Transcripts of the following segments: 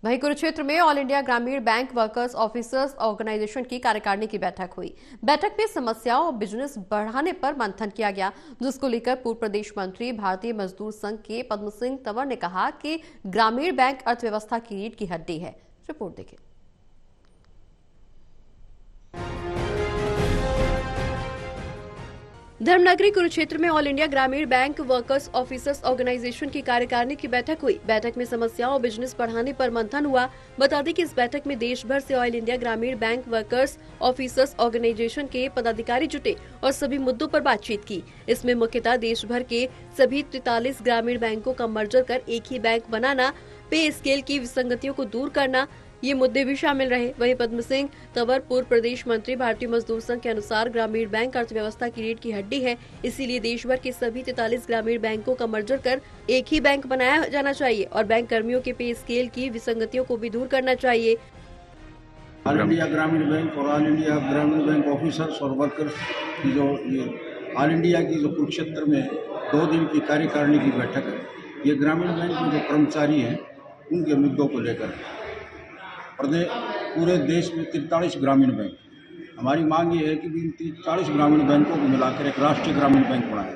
वहीं कुरुक्षेत्र में all India ग्रामीण बैंक वर्कर्स ऑफिसर्स ऑर्गेनाइजेशन की कार्यकारिणी की बैठक हुई। बैठक में समस्याओं और बिजनेस बढ़ाने पर मंथन किया गया, जिसको लेकर पूर्व प्रदेश मंत्री भारतीय मजदूर संघ के पद्म सिंह तंवर ने कहा कि ग्रामीण बैंक अर्थव्यवस्था की रीढ़ की हड्डी है। रिपोर्ट देखें। धर्मनगरी कुरुक्षेत्र में ऑल इंडिया ग्रामीण बैंक वर्कर्स ऑफिसर्स ऑर्गेनाइजेशन की कार्यकारिणी की बैठक हुई। बैठक में समस्याओं और बिजनेस बढ़ाने पर मंथन हुआ। बता दें कि इस बैठक में देश भर से ऑल इंडिया ग्रामीण बैंक वर्कर्स ऑफिसर्स ऑर्गेनाइजेशन के पदाधिकारी जुटे और सभी मुद्दों पर बातचीत की। इसमें मुख्यतः देश भर के सभी 43 ग्रामीण बैंकों का मर्जर कर एक ही बैंक बनाना, पे स्केल की विसंगतियों को दूर करना, ये मुद्दे भी शामिल रहे। वहीं पद्म सिंह तंवर पूर्व प्रदेश मंत्री भारतीय मजदूर संघ के अनुसार ग्रामीण बैंक अर्थव्यवस्था की रीढ़ की हड्डी है, इसीलिए देश भर के सभी 43 ग्रामीण बैंकों का मर्जर कर एक ही बैंक बनाया जाना चाहिए और बैंक कर्मियों के पे स्केल की विसंगतियों को भी दूर करना चाहिए। ऑल इंडिया ग्रामीण बैंक और ऑल इंडिया ग्रामीण बैंक ऑफिसर्स और वर्कर्स की जो ये ऑल इंडिया की जो कुरुक्षेत्र में 2 दिन की कार्यकारिणी की बैठक है, ये ग्रामीण बैंक में जो कर्मचारी हैं उनके मुद्दों को लेकर पूरे देश में 43 ग्रामीण बैंक, हमारी मांग ये है कि इन 43 ग्रामीण बैंकों को मिलाकर एक राष्ट्रीय ग्रामीण बैंक बनाए।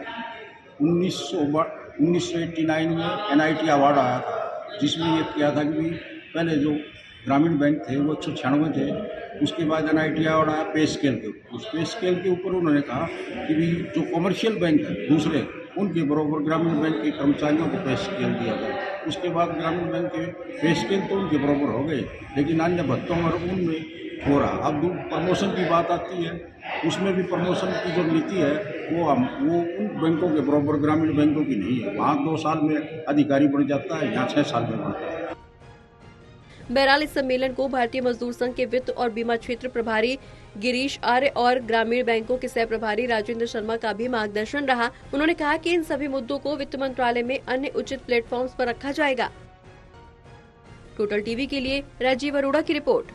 1989 में NIT अवार्ड आया था, जिसमें ये किया था कि पहले जो ग्रामीण बैंक थे वो 196 थे, उसके बाद NIT अवार्ड आया पे स्केल के ऊपर। उस पे स्केल के ऊपर उन्होंने कहा कि भी जो कमर्शियल बैंक है दूसरे, उनके बराबर ग्रामीण बैंक के कर्मचारियों को पे स्केल दिया गया। उसके बाद ग्रामीण बैंक के पे स्केल तो उनके बराबर हो गए, लेकिन अन्य भत्तों और उनमें हो रहा। अब प्रमोशन की बात आती है, उसमें भी प्रमोशन की जो नीति है वो उन बैंकों के बराबर ग्रामीण बैंकों की नहीं है। वहाँ 2 साल में अधिकारी बढ़ जाता है, यहाँ 6 साल में बढ़ता है। बहरहाल इस सम्मेलन को भारतीय मजदूर संघ के वित्त और बीमा क्षेत्र प्रभारी गिरीश आर्य और ग्रामीण बैंकों के सह प्रभारी राजेंद्र शर्मा का भी मार्गदर्शन रहा। उन्होंने कहा कि इन सभी मुद्दों को वित्त मंत्रालय में अन्य उचित प्लेटफॉर्म्स पर रखा जाएगा। टोटल टीवी के लिए राजीव अरोड़ा की रिपोर्ट।